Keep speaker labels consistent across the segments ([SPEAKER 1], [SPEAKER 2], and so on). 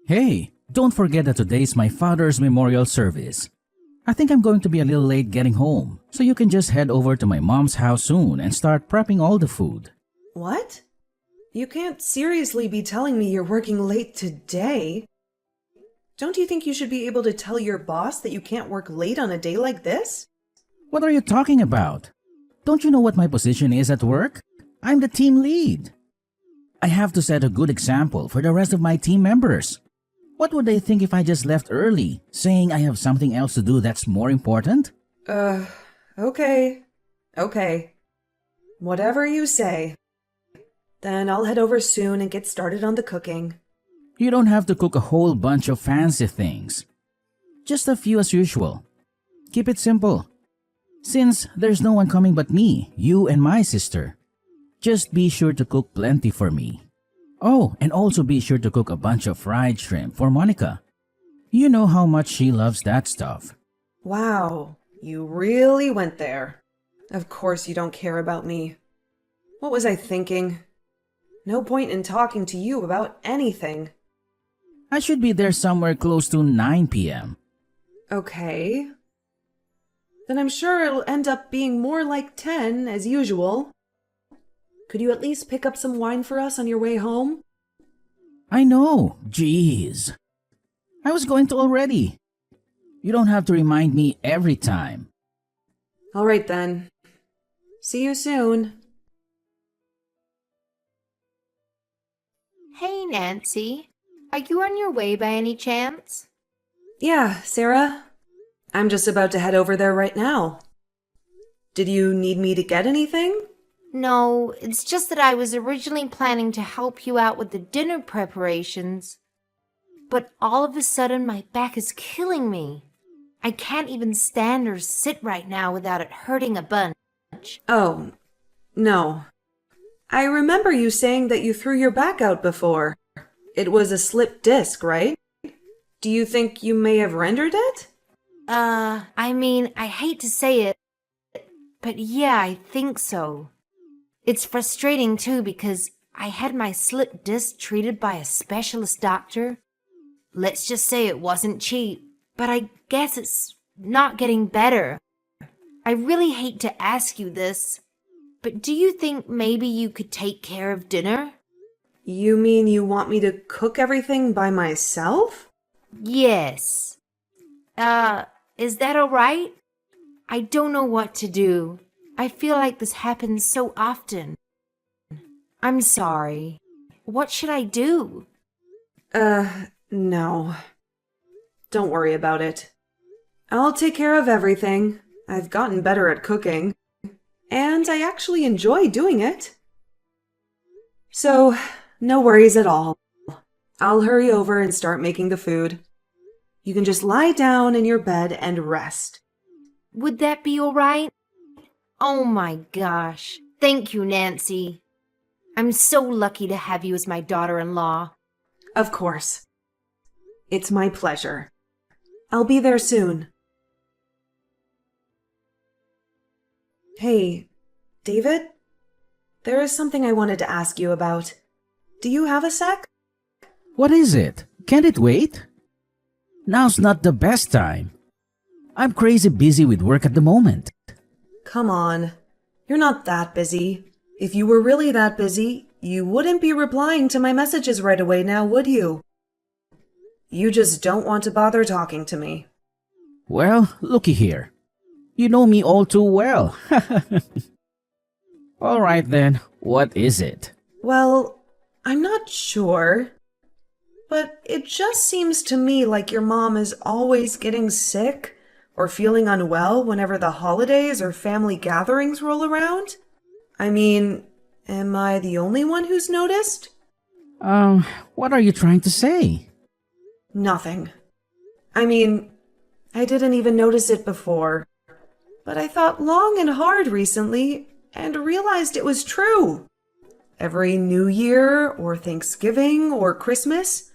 [SPEAKER 1] Hey, don't forget that today's my father's memorial service. I think I'm going to be a little late getting home, so you can just head over to my mom's house soon and start prepping all the food.
[SPEAKER 2] What? You can't seriously be telling me you're working late today. Don't you think you should be able to tell your boss that you can't work late on a day like this?
[SPEAKER 1] What are you talking about? Don't you know what my position is at work? I'm the team lead. I have to set a good example for the rest of my team members. What would they think if I just left early, saying I have something else to do that's more important?
[SPEAKER 2] Okay. Okay. Whatever you say. Then I'll head over soon and get started on the cooking.
[SPEAKER 1] You don't have to cook a whole bunch of fancy things. Just a few as usual. Keep it simple. Since there's no one coming but me, you and my sister. Just be sure to cook plenty for me. Oh, and also be sure to cook a bunch of fried shrimp for Monica. You know how much she loves that stuff.
[SPEAKER 2] Wow, you really went there. Of course you don't care about me. What was I thinking? No point in talking to you about anything.
[SPEAKER 1] I should be there somewhere close to 9 p.m.
[SPEAKER 2] Okay. Then I'm sure it'll end up being more like 10 as usual. Could you at least pick up some wine for us on your way home?
[SPEAKER 1] I know, jeez. I was going to already. You don't have to remind me every time.
[SPEAKER 2] All right then. See you soon.
[SPEAKER 3] Hey, Nancy. Are you on your way by any chance?
[SPEAKER 2] Yeah, Sarah. I'm just about to head over there right now. Did you need me to get anything?
[SPEAKER 3] No, it's just that I was originally planning to help you out with the dinner preparations. But all of a sudden, my back is killing me. I can't even stand or sit right now without it hurting a bunch.
[SPEAKER 2] Oh, no. I remember you saying that you threw your back out before. It was a slipped disc, right? Do you think you may have rendered it?
[SPEAKER 3] I hate to say it, but yeah, I think so. It's frustrating too because I had my slipped disc treated by a specialist doctor. Let's just say it wasn't cheap, but I guess it's not getting better. I really hate to ask you this, but do you think maybe you could take care of dinner?
[SPEAKER 2] You mean you want me to cook everything by myself?
[SPEAKER 3] Yes. Is that alright? I don't know what to do. I feel like this happens so often. I'm sorry. What should I do?
[SPEAKER 2] No. Don't worry about it. I'll take care of everything. I've gotten better at cooking. And I actually enjoy doing it. So, no worries at all. I'll hurry over and start making the food. You can just lie down in your bed and rest.
[SPEAKER 3] Would that be alright? Oh my gosh. Thank you, Nancy. I'm so lucky to have you as my daughter-in-law.
[SPEAKER 2] Of course. It's my pleasure. I'll be there soon. Hey, David? There is something I wanted to ask you about. Do you have a sec?
[SPEAKER 1] What is it? Can't it wait? Now's not the best time. I'm crazy busy with work at the moment.
[SPEAKER 2] Come on. You're not that busy. If you were really that busy, you wouldn't be replying to my messages right away now, would you? You just don't want to bother talking to me.
[SPEAKER 1] Well, looky here. You know me all too well. All right then, what is it?
[SPEAKER 2] Well, I'm not sure. But it just seems to me like your mom is always getting sick or feeling unwell whenever the holidays or family gatherings roll around. I mean, am I the only one who's noticed?
[SPEAKER 1] What are you trying to say?
[SPEAKER 2] Nothing. I mean, I didn't even notice it before. But I thought long and hard recently and realized it was true. Every New Year or Thanksgiving or Christmas,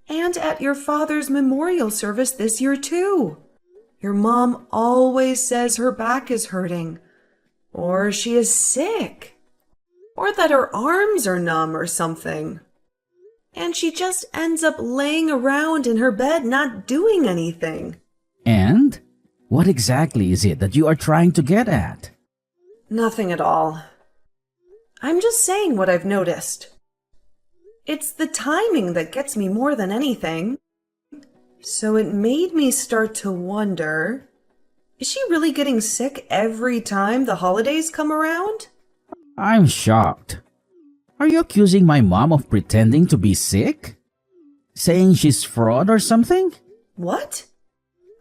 [SPEAKER 2] and at your father's memorial service this year too. Your mom always says her back is hurting, or she is sick, or that her arms are numb or something. and she just ends up laying around in her bed not doing anything.
[SPEAKER 1] And what exactly is it that you are trying to get at?
[SPEAKER 2] Nothing at all. I'm just saying what I've noticed. It's the timing that gets me more than anything. So it made me start to wonder, is she really getting sick every time the holidays come around?
[SPEAKER 1] I'm shocked. Are you accusing my mom of pretending to be sick? Saying she's fraud or something?
[SPEAKER 2] What?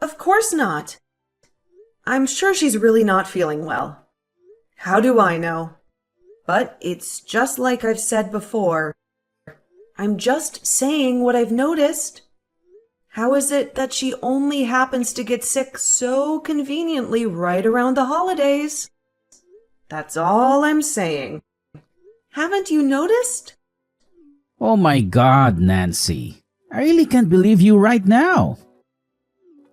[SPEAKER 2] Of course not. I'm sure she's really not feeling well. How do I know? But it's just like I've said before. I'm just saying what I've noticed. How is it that she only happens to get sick so conveniently right around the holidays? That's all I'm saying. Haven't you noticed?
[SPEAKER 1] Oh my God, Nancy. I really can't believe you right now.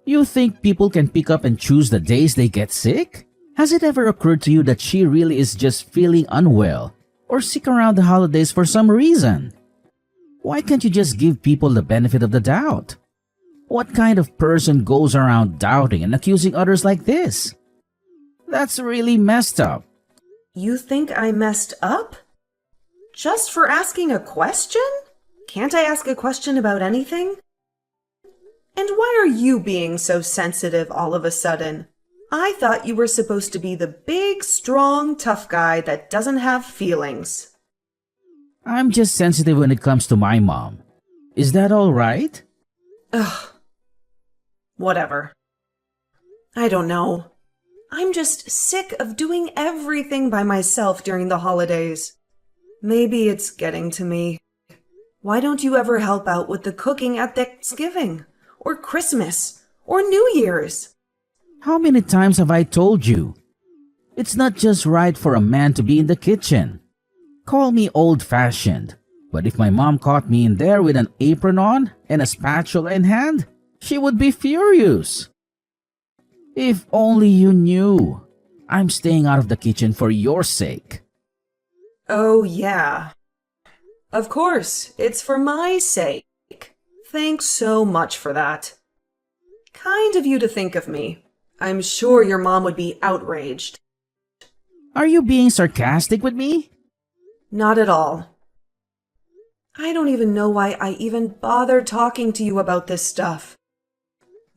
[SPEAKER 1] You think people can pick up and choose the days they get sick? Has it ever occurred to you that she really is just feeling unwell or sick around the holidays for some reason? Why can't you just give people the benefit of the doubt? What kind of person goes around doubting and accusing others like this? That's really messed up.
[SPEAKER 2] You think I messed up? Just for asking a question? Can't I ask a question about anything? And why are you being so sensitive all of a sudden? I thought you were supposed to be the big, strong, tough guy that doesn't have feelings.
[SPEAKER 1] I'm just sensitive when it comes to my mom. Is that all right?
[SPEAKER 2] Ugh. Whatever. I don't know. I'm just sick of doing everything by myself during the holidays. Maybe it's getting to me. Why don't you ever help out with the cooking at Thanksgiving? Or Christmas? Or New Year's?
[SPEAKER 1] How many times have I told you? It's not just right for a man to be in the kitchen. Call me old-fashioned, but if my mom caught me in there with an apron on and a spatula in hand, she would be furious. If only you knew. I'm staying out of the kitchen for your sake.
[SPEAKER 2] Oh, yeah. Of course, it's for my sake. Thanks so much for that. Kind of you to think of me. I'm sure your mom would be outraged.
[SPEAKER 1] Are you being sarcastic with me?
[SPEAKER 2] Not at all. I don't even know why I even bothered talking to you about this stuff.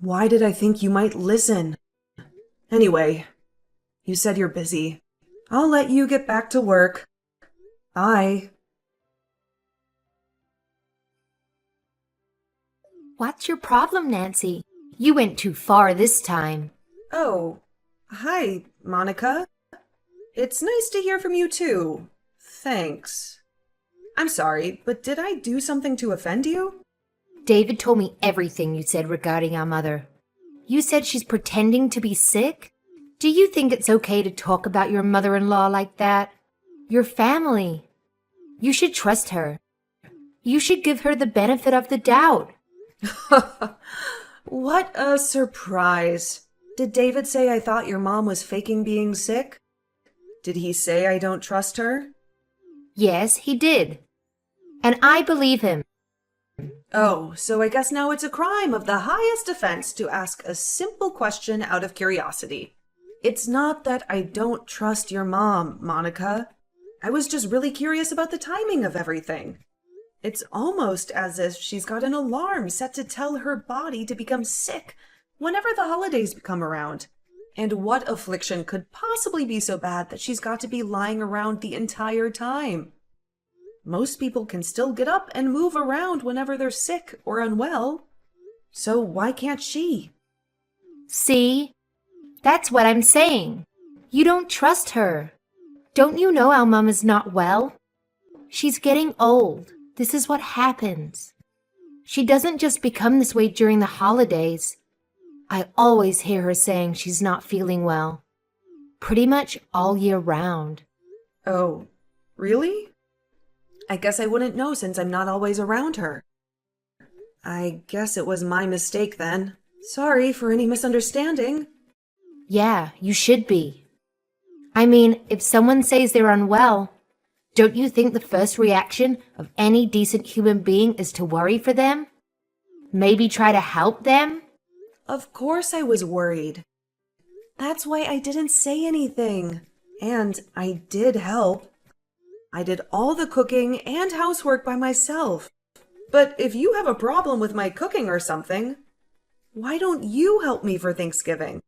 [SPEAKER 2] Why did I think you might listen? Anyway, you said you're busy. I'll let you get back to work. Bye.
[SPEAKER 3] What's your problem, Nancy? You went too far this time.
[SPEAKER 2] Oh, hi, Monica. It's nice to hear from you too. Thanks. I'm sorry, but did I do something to offend you?
[SPEAKER 3] David told me everything you said regarding our mother. You said she's pretending to be sick? Do you think it's okay to talk about your mother-in-law like that? Your family. You should trust her. You should give her the benefit of the doubt.
[SPEAKER 2] What a surprise. Did David say I thought your mom was faking being sick? Did he say I don't trust her?
[SPEAKER 3] Yes, he did. And I believe him.
[SPEAKER 2] Oh, so I guess now it's a crime of the highest offense to ask a simple question out of curiosity. It's not that I don't trust your mom, Monica. I was just really curious about the timing of everything. It's almost as if she's got an alarm set to tell her body to become sick whenever the holidays come around. And what affliction could possibly be so bad that she's got to be lying around the entire time? Most people can still get up and move around whenever they're sick or unwell. So why can't she?
[SPEAKER 3] See? That's what I'm saying. You don't trust her. Don't you know our mom is not well? She's getting old. This is what happens. She doesn't just become this way during the holidays. I always hear her saying she's not feeling well. Pretty much all year round.
[SPEAKER 2] Oh, really? I guess I wouldn't know since I'm not always around her. I guess it was my mistake then. Sorry for any misunderstanding.
[SPEAKER 3] Yeah, you should be. I mean, if someone says they're unwell, Don't you think the first reaction of any decent human being is to worry for them? Maybe try to help them?
[SPEAKER 2] Of course I was worried. That's why I didn't say anything. And I did help. I did all the cooking and housework by myself. But if you have a problem with my cooking or something, why don't you help me for Thanksgiving?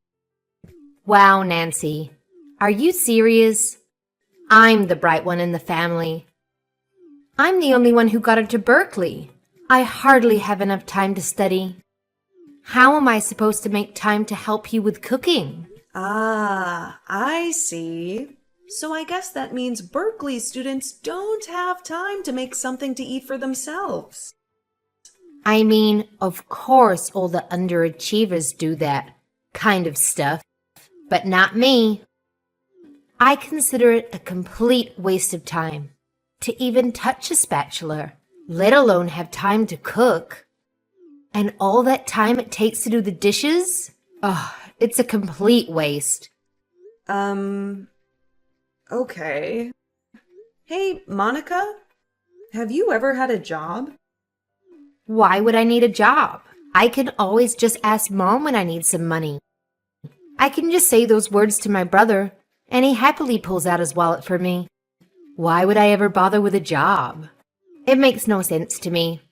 [SPEAKER 3] Wow, Nancy. Are you serious? I'm the bright one in the family. I'm the only one who got into Berkeley. I hardly have enough time to study. How am I supposed to make time to help you with cooking?
[SPEAKER 2] Ah, I see. So I guess that means Berkeley students don't have time to make something to eat for themselves.
[SPEAKER 3] I mean, of course all the underachievers do that kind of stuff, but not me. I consider it a complete waste of time to even touch a spatula, let alone have time to cook. And all that time it takes to do the dishes? Oh, it's a complete waste.
[SPEAKER 2] Okay. Hey, Monica, have you ever had a job?
[SPEAKER 3] Why would I need a job? I can always just ask Mom when I need some money. I can just say those words to my brother, and he happily pulls out his wallet for me. Why would I ever bother with a job? It makes no sense to me.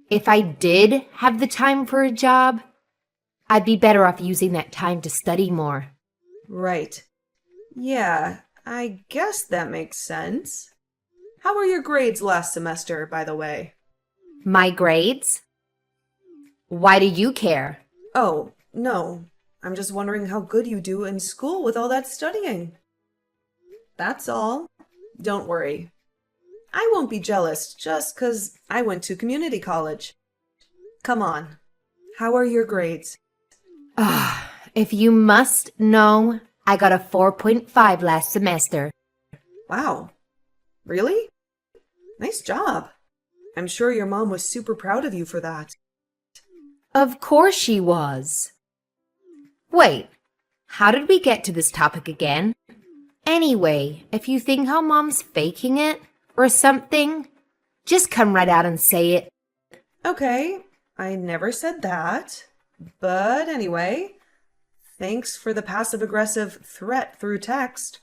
[SPEAKER 3] If I did have the time for a job, I'd be better off using that time to study more.
[SPEAKER 2] Right. Yeah, I guess that makes sense. How were your grades last semester, by the way?
[SPEAKER 3] My grades? Why do you care?
[SPEAKER 2] Oh, no. I'm just wondering how good you do in school with all that studying. That's all. Don't worry. I won't be jealous just 'cause I went to community college. Come on. How are your grades?
[SPEAKER 3] If you must know, I got a 4.5 last semester.
[SPEAKER 2] Wow. Really? Nice job. I'm sure your mom was super proud of you for that.
[SPEAKER 3] Of course she was. Wait, how did we get to this topic again? Anyway, if you think how Mom's faking it or something, just come right out and say it.
[SPEAKER 2] Okay, I never said that. But anyway, thanks for the passive-aggressive threat through text.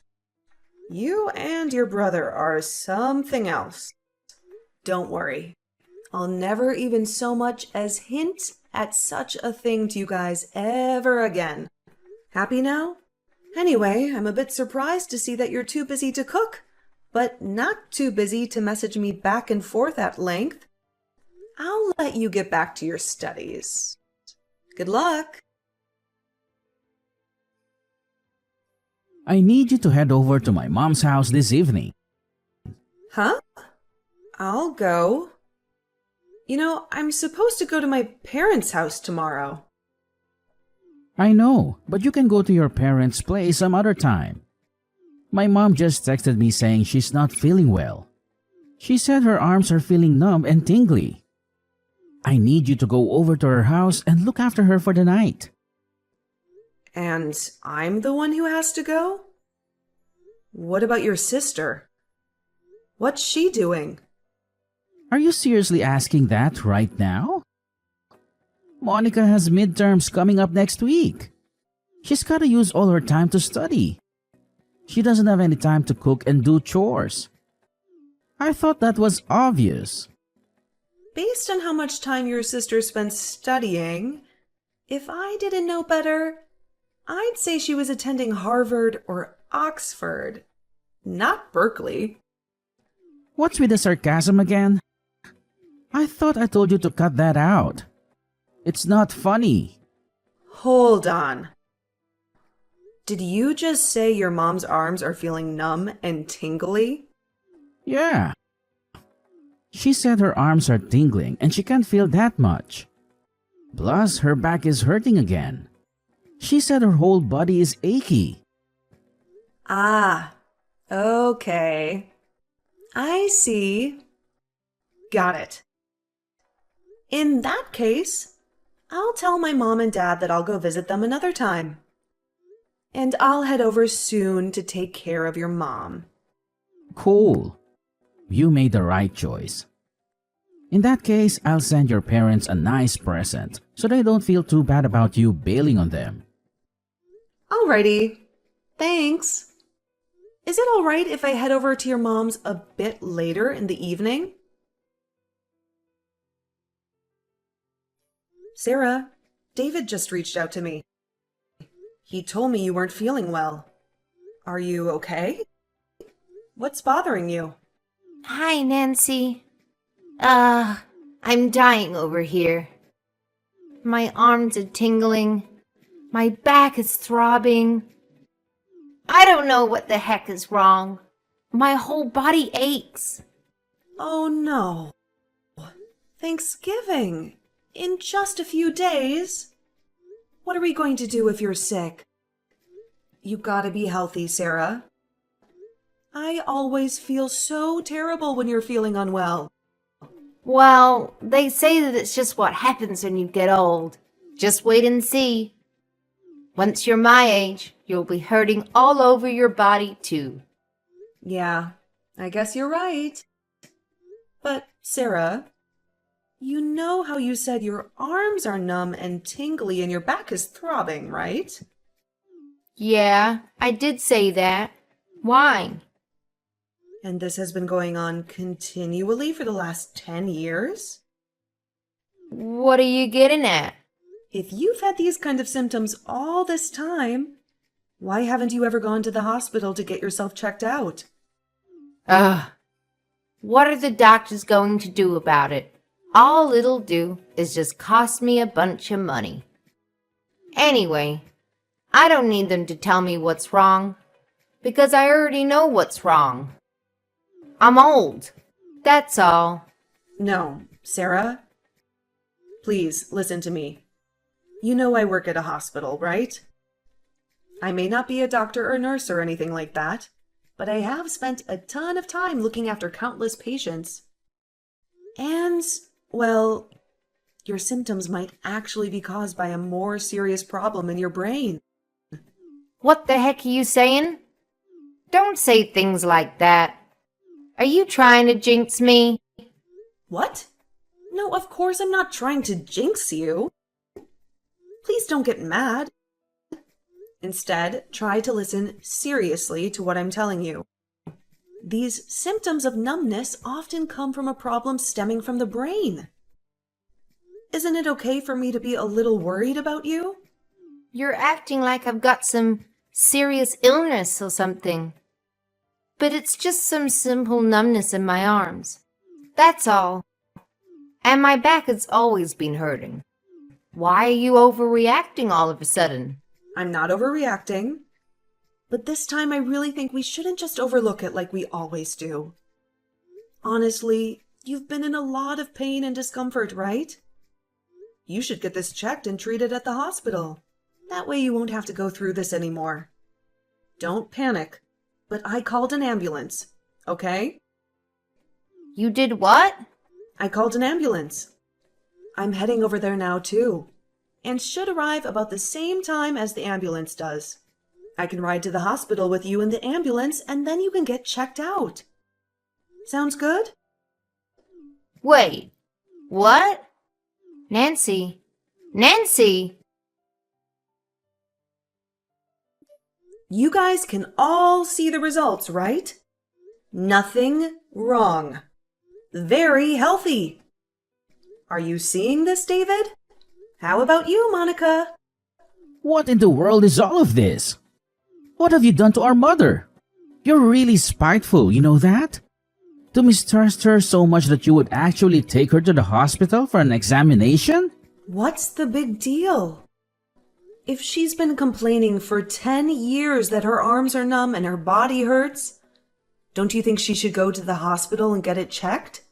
[SPEAKER 2] You and your brother are something else. Don't worry. I'll never even so much as hint at such a thing to you guys ever again. Happy now? Anyway, I'm a bit surprised to see that you're too busy to cook, but not too busy to message me back and forth at length. I'll let you get back to your studies. Good luck.
[SPEAKER 1] I need you to head over to my mom's house this evening.
[SPEAKER 2] Huh? I'll go. You know, I'm supposed to go to my parents' house tomorrow.
[SPEAKER 1] I know, but you can go to your parents' place some other time. My mom just texted me saying she's not feeling well. She said her arms are feeling numb and tingly. I need you to go over to her house and look after her for the night.
[SPEAKER 2] And I'm the one who has to go? What about your sister? What's she doing?
[SPEAKER 1] Are you seriously asking that right now? Monica has midterms coming up next week. She's gotta use all her time to study. She doesn't have any time to cook and do chores. I thought that was obvious.
[SPEAKER 2] Based on how much time your sister spends studying, if I didn't know better, I'd say she was attending Harvard or Oxford, not Berkeley.
[SPEAKER 1] What's with the sarcasm again? I thought I told you to cut that out. It's not funny.
[SPEAKER 2] Hold on. Did you just say your mom's arms are feeling numb and tingly?
[SPEAKER 1] Yeah. She said her arms are tingling and she can't feel that much. Plus, her back is hurting again. She said her whole body is achy.
[SPEAKER 2] Ah, okay. I see. Got it. In that case, I'll tell my mom and dad that I'll go visit them another time. And I'll head over soon to take care of your mom.
[SPEAKER 1] Cool. you made the right choice. In that case, I'll send your parents a nice present so they don't feel too bad about you bailing on them.
[SPEAKER 2] Alrighty. Thanks. Is it alright if I head over to your mom's a bit later in the evening? Sarah, David just reached out to me. He told me you weren't feeling well. Are you okay? What's bothering you?
[SPEAKER 3] Hi, Nancy. I'm dying over here. My arms are tingling. My back is throbbing. I don't know what the heck is wrong. My whole body aches.
[SPEAKER 2] Oh no. Thanksgiving. In just a few days. What are we going to do if you're sick? You gotta be healthy, Sarah. I always feel so terrible when you're feeling unwell.
[SPEAKER 3] Well, they say that it's just what happens when you get old. Just wait and see. Once you're my age, you'll be hurting all over your body too.
[SPEAKER 2] Yeah, I guess you're right. But, Sarah, you know how you said your arms are numb and tingly and your back is throbbing, right?
[SPEAKER 3] Yeah, I did say that. Why?
[SPEAKER 2] And this has been going on continually for the last 10 years?
[SPEAKER 3] What are you getting at?
[SPEAKER 2] If you've had these kind of symptoms all this time, why haven't you ever gone to the hospital to get yourself checked out?
[SPEAKER 3] Ugh. What are the doctors going to do about it? All it'll do is just cost me a bunch of money. Anyway, I don't need them to tell me what's wrong, because I already know what's wrong. I'm old. That's all.
[SPEAKER 2] No, Sarah. Please, listen to me. You know I work at a hospital, right? I may not be a doctor or nurse or anything like that, but I have spent a ton of time looking after countless patients. And, well, your symptoms might actually be caused by a more serious problem in your brain.
[SPEAKER 3] What the heck are you saying? Don't say things like that. Are you trying to jinx me?
[SPEAKER 2] What? No, of course I'm not trying to jinx you. Please don't get mad. Instead, try to listen seriously to what I'm telling you. These symptoms of numbness often come from a problem stemming from the brain. Isn't it okay for me to be a little worried about you?
[SPEAKER 3] You're acting like I've got some serious illness or something. But it's just some simple numbness in my arms. That's all. And my back has always been hurting. Why are you overreacting all of a sudden?
[SPEAKER 2] I'm not overreacting. But this time I really think we shouldn't just overlook it like we always do. Honestly, you've been in a lot of pain and discomfort, right? You should get this checked and treated at the hospital. That way you won't have to go through this anymore. Don't panic, but I called an ambulance, okay?
[SPEAKER 3] You did what?
[SPEAKER 2] I called an ambulance. I'm heading over there now too, and should arrive about the same time as the ambulance does. I can ride to the hospital with you in the ambulance and then you can get checked out. Sounds good?
[SPEAKER 3] Wait. What? Nancy. Nancy!
[SPEAKER 2] You guys can all see the results, right? Nothing wrong. Very healthy. Are you seeing this, David? How about you, Monica?
[SPEAKER 1] What in the world is all of this? What have you done to our mother? You're really spiteful, you know that? To mistrust her so much that you would actually take her to the hospital for an examination?
[SPEAKER 2] What's the big deal? If she's been complaining for 10 years that her arms are numb and her body hurts, don't you think she should go to the hospital and get it checked?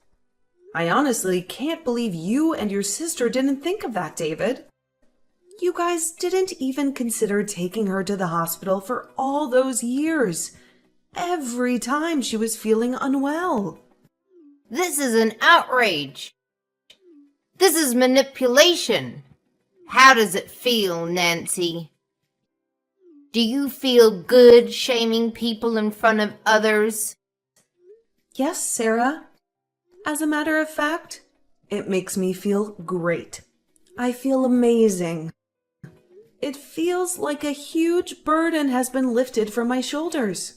[SPEAKER 2] I honestly can't believe you and your sister didn't think of that, David. You guys didn't even consider taking her to the hospital for all those years, every time she was feeling unwell.
[SPEAKER 3] This is an outrage. This is manipulation. How does it feel, Nancy? Do you feel good shaming people in front of others?
[SPEAKER 2] Yes, Sarah. As a matter of fact, it makes me feel great. I feel amazing. It feels like a huge burden has been lifted from my shoulders.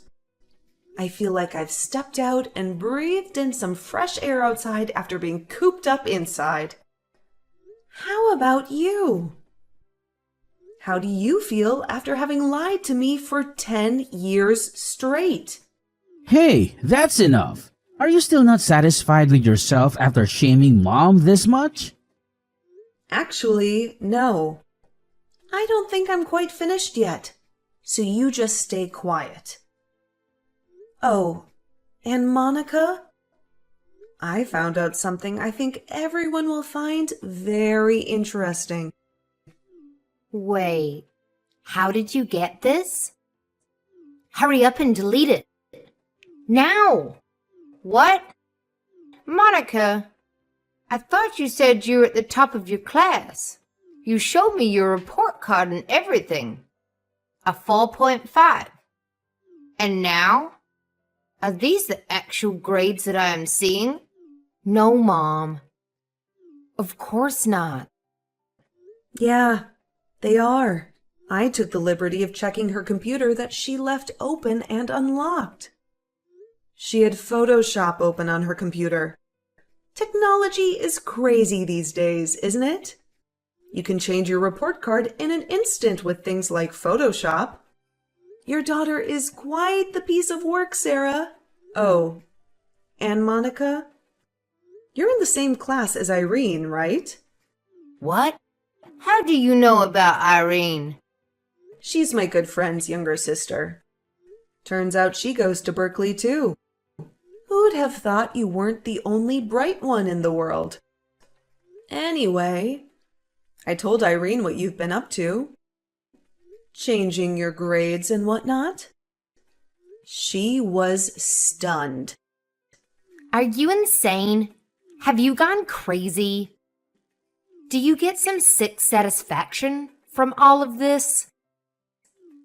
[SPEAKER 2] I feel like I've stepped out and breathed in some fresh air outside after being cooped up inside. How about you? How do you feel after having lied to me for 10 years straight?
[SPEAKER 1] Hey, that's enough. Are you still not satisfied with yourself after shaming Mom this much?
[SPEAKER 2] Actually, no. I don't think I'm quite finished yet, so you just stay quiet. Oh, and Monica? I found out something I think everyone will find very interesting.
[SPEAKER 3] Wait, how did you get this? Hurry up and delete it. Now! What? Monica, I thought you said you were at the top of your class. You showed me your report card and everything. A 4.5. And now? Are these the actual grades that I am seeing? No, Mom. Of course not.
[SPEAKER 2] Yeah, they are. I took the liberty of checking her computer that she left open and unlocked. She had Photoshop open on her computer. Technology is crazy these days, isn't it? You can change your report card in an instant with things like Photoshop. Your daughter is quite the piece of work, Sarah. Oh, and Monica? You're in the same class as Irene, right?
[SPEAKER 3] What? How do you know about Irene?
[SPEAKER 2] She's my good friend's younger sister. Turns out she goes to Berkeley, too. Who'd have thought you weren't the only bright one in the world? Anyway, I told Irene what you've been up to. Changing your grades and whatnot. She was stunned.
[SPEAKER 3] Are you insane? Have you gone crazy? Do you get some sick satisfaction from all of this?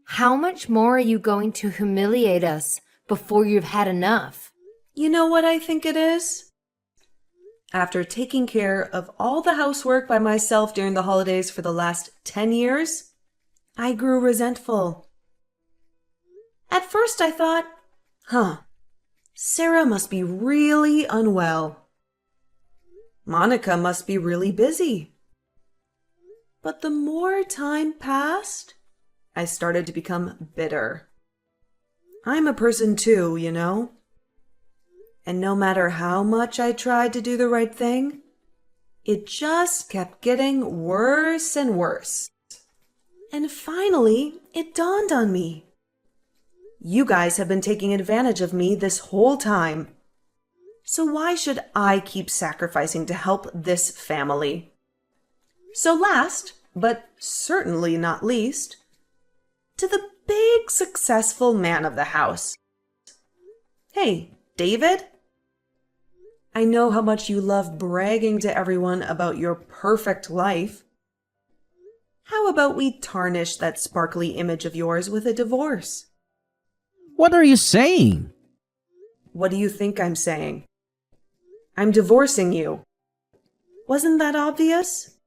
[SPEAKER 3] How much more are you going to humiliate us before you've had enough?
[SPEAKER 2] You know what I think it is? After taking care of all the housework by myself during the holidays for the last 10 years, I grew resentful. At first I thought, Sarah must be really unwell. Monica must be really busy. But the more time passed, I started to become bitter. I'm a person too, you know. And no matter how much I tried to do the right thing, it just kept getting worse and worse. And finally, it dawned on me. You guys have been taking advantage of me this whole time. So why should I keep sacrificing to help this family? So last, but certainly not least, to the big successful man of the house. Hey, David? I know how much you love bragging to everyone about your perfect life. How about we tarnish that sparkly image of yours with a divorce?
[SPEAKER 1] What are you saying?
[SPEAKER 2] What do you think I'm saying? I'm divorcing you. Wasn't that obvious?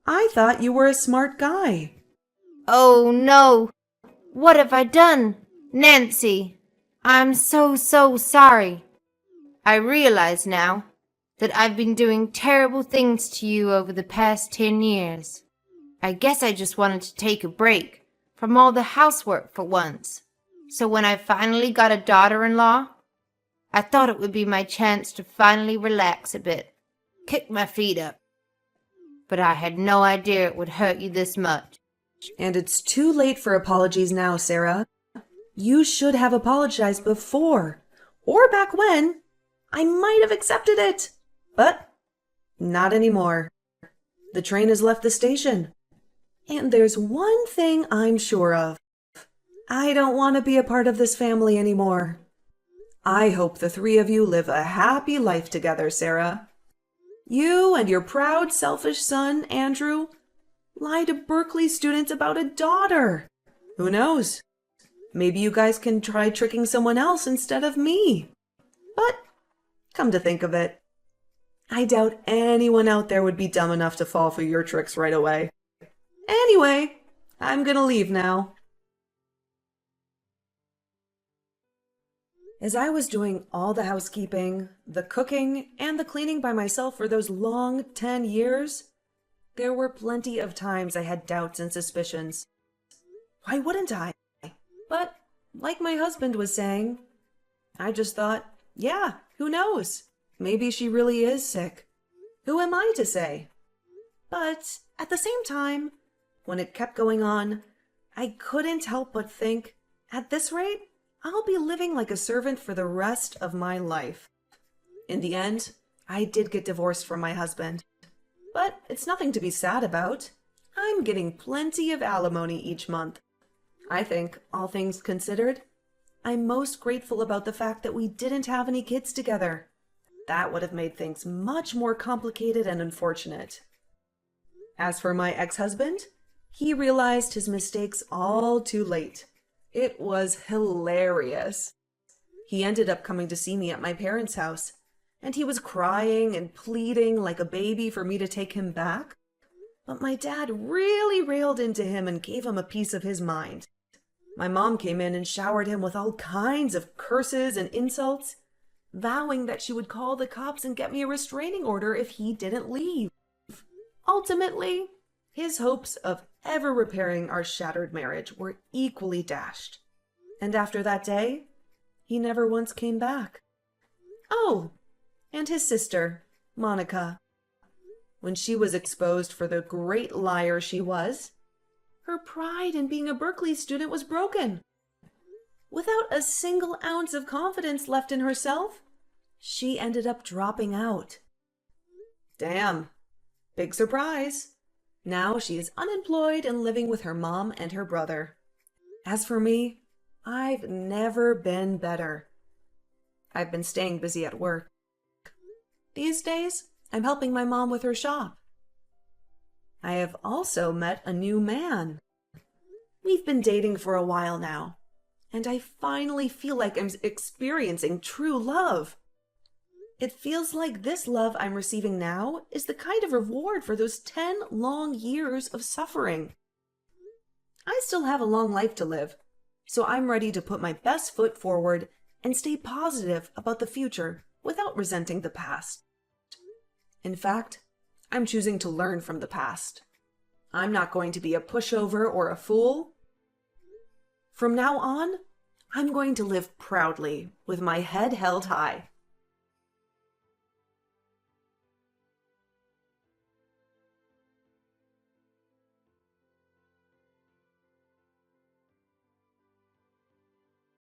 [SPEAKER 2] I thought you were a smart guy.
[SPEAKER 3] Oh no! What have I done? Nancy, I'm so sorry. I realize now that I've been doing terrible things to you over the past 10 years. I guess I just wanted to take a break from all the housework for once. So when I finally got a daughter-in-law, I thought it would be my chance to finally relax a bit, kick my feet up. But I had no idea it would hurt you this much.
[SPEAKER 2] And it's too late for apologies now, Sarah. You should have apologized before, or back when. I might have accepted it, but not anymore. The train has left the station. And there's one thing I'm sure of. I don't want to be a part of this family anymore. I hope the three of you live a happy life together, Sarah. You and your proud, selfish son, Andrew, lie to Berkeley students about a daughter. Who knows? Maybe you guys can try tricking someone else instead of me. But come to think of it, I doubt anyone out there would be dumb enough to fall for your tricks right away. Anyway, I'm gonna leave now. As I was doing all the housekeeping, the cooking, and the cleaning by myself for those long 10 years, there were plenty of times I had doubts and suspicions. Why wouldn't I? But, like my husband was saying, I just thought, yeah, who knows? Maybe she really is sick. Who am I to say? But, at the same time, when it kept going on, I couldn't help but think, at this rate, I'll be living like a servant for the rest of my life. In the end, I did get divorced from my husband. But it's nothing to be sad about. I'm getting plenty of alimony each month. I think, all things considered, I'm most grateful about the fact that we didn't have any kids together. That would have made things much more complicated and unfortunate. As for my ex-husband, he realized his mistakes all too late. It was hilarious. He ended up coming to see me at my parents' house, and he was crying and pleading like a baby for me to take him back. But my dad really railed into him and gave him a piece of his mind. My mom came in and showered him with all kinds of curses and insults, vowing that she would call the cops and get me a restraining order if he didn't leave. Ultimately, his hopes of ever repairing our shattered marriage were equally dashed. And after that day, he never once came back. Oh, and his sister, Monica. When she was exposed for the great liar she was, her pride in being a Berkeley student was broken. Without a single ounce of confidence left in herself, she ended up dropping out. Damn, big surprise. Now she is unemployed and living with her mom and her brother. As for me, I've never been better. I've been staying busy at work. These days, I'm helping my mom with her shop. I have also met a new man. We've been dating for a while now, and I finally feel like I'm experiencing true love. It feels like this love I'm receiving now is the kind of reward for those 10 long years of suffering. I still have a long life to live, so I'm ready to put my best foot forward and stay positive about the future without resenting the past. In fact, I'm choosing to learn from the past. I'm not going to be a pushover or a fool. From now on, I'm going to live proudly with my head held high.